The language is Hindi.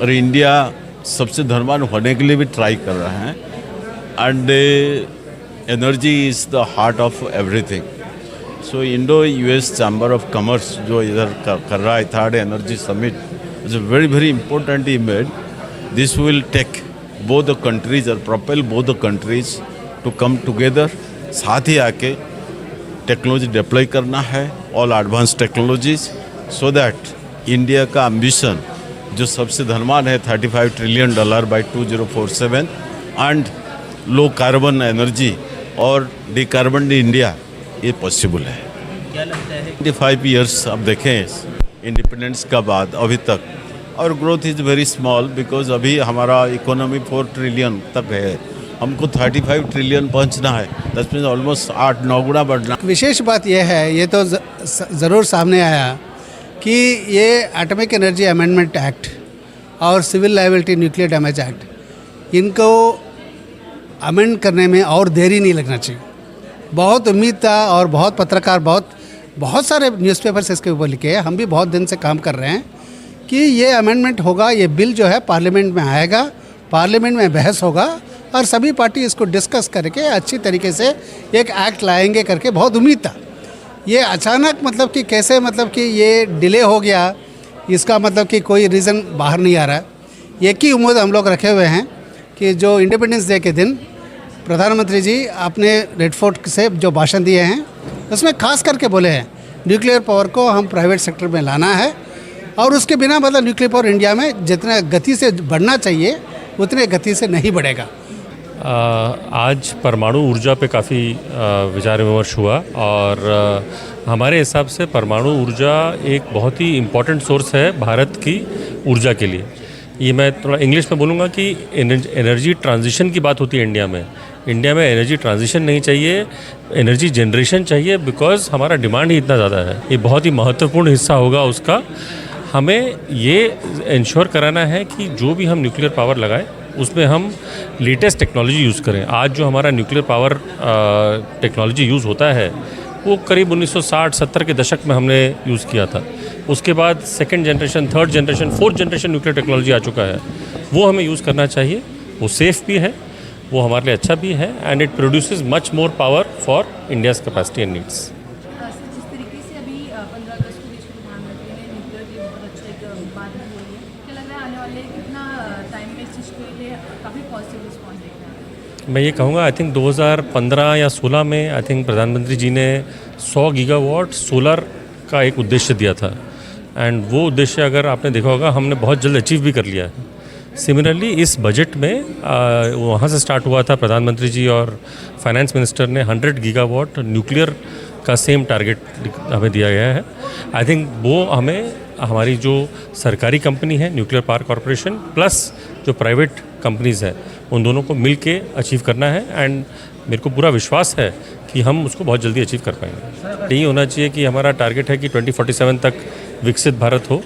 और इंडिया सबसे धनवान होने के लिए भी ट्राई कर रहा है। And energy is the heart of everything. So Indo US chamber of commerce जो इधर कर रहा है third energy summit is a very important event. This will take both the countries or propel both the countries to come together। साथ ही आके टेक्नोलॉजी डिप्लॉय करना है, all advance technologies, so that India का एम्बिशन जो सबसे धनवान है $35 trillion by 2047 and low carbon energy और डिकार्बन इंडिया, ये पॉसिबल है। क्या लगता है 25 ईयर्स अब देखें इंडिपेंडेंस का बाद अभी तक, और growth is very small because अभी हमारा इकोनॉमी 4 ट्रिलियन तक है, हमको 35 ट्रिलियन पहुंचना है। दैट मीन्स ऑलमोस्ट 8-9 गुना बढ़ना। विशेष बात यह है, ये तो ज़रूर सामने आया कि ये एटॉमिक एनर्जी अमेंडमेंट एक्ट और civil liability nuclear damage act, इनको अमेंड करने में और देरी नहीं लगना चाहिए। बहुत उम्मीद था और बहुत पत्रकार बहुत सारे न्यूज़पेपर्स इसके ऊपर लिखे हैं, हम भी बहुत दिन से काम कर रहे हैं कि ये अमेंडमेंट होगा, ये बिल जो है पार्लियामेंट में आएगा, पार्लियामेंट में बहस होगा और सभी पार्टी इसको डिस्कस करके अच्छी तरीके से एक एक्ट लाएंगे करके बहुत उम्मीद था। ये अचानक मतलब कि कैसे मतलब कि ये डिले हो गया, इसका मतलब कि कोई रीज़न बाहर नहीं आ रहा है। एक ही उम्मीद हम लोग रखे हुए हैं कि जो इंडिपेंडेंस डे के दिन प्रधानमंत्री जी अपने रेड फोर्ट से जो भाषण दिए हैं उसमें खास करके बोले हैं न्यूक्लियर पावर को हम प्राइवेट सेक्टर में लाना है और उसके बिना मतलब न्यूक्लियर पावर इंडिया में जितने गति से बढ़ना चाहिए उतने गति से नहीं बढ़ेगा। आज परमाणु ऊर्जा पे काफ़ी विचार विमर्श हुआ और हमारे हिसाब से परमाणु ऊर्जा एक बहुत ही इम्पोर्टेंट सोर्स है भारत की ऊर्जा के लिए। ये मैं थोड़ा इंग्लिश में बोलूँगा कि एनर्जी ट्रांजिशन की बात होती है इंडिया में एनर्जी ट्रांजिशन नहीं चाहिए, एनर्जी जनरेशन चाहिए, बिकॉज हमारा डिमांड ही इतना ज़्यादा है। ये बहुत ही महत्वपूर्ण हिस्सा होगा उसका। हमें ये इंश्योर कराना है कि जो भी हम न्यूक्लियर पावर लगाएं उसमें हम लेटेस्ट टेक्नोलॉजी यूज़ करें। आज जो हमारा न्यूक्लियर पावर टेक्नोलॉजी यूज़ होता है वो करीब 1960-70 के दशक में हमने यूज़ किया था। उसके बाद second generation, third generation, fourth generation nuclear technology आ चुका है, वो हमें यूज़ करना चाहिए। वो सेफ़ भी है, वो हमारे लिए अच्छा भी है and it produces much more power for India's capacity and needs. जिस तरीके से अभी 15 अगस्त को देश के प्रधानमंत्री ने न्यूक्लियर की बहुत अच्छा एक बात बोली है, क्या लग रहा है आने वाले कितना टाइम में इस चीज़ के लिए काफ़ी पॉजिटिव रिस्पॉन्स देख रहे हैं? मैं ये कहूँगा आई थिंक 2015 या 16 में आई थिंक प्रधानमंत्री जी ने 100 गीगावाट सोलर का एक उद्देश्य दिया था एंड वो उद्देश्य अगर आपने देखा होगा हमने बहुत जल्द अचीव भी कर लिया है। सिमिलरली इस बजट में वहाँ से स्टार्ट हुआ था, प्रधानमंत्री जी और फाइनेंस मिनिस्टर ने 100 गीगावाट न्यूक्लियर का सेम टारगेट हमें दिया गया है। आई थिंक वो हमें हमारी जो सरकारी कंपनी है न्यूक्लियर पावर कॉरपोरेशन प्लस जो प्राइवेट कंपनीज़ हैं उन दोनों को मिल के अचीव करना है एंड मेरे को पूरा विश्वास है कि हम उसको बहुत जल्दी अचीव कर पाएंगे। यही होना चाहिए कि हमारा टारगेट है कि 2047 तक विकसित भारत हो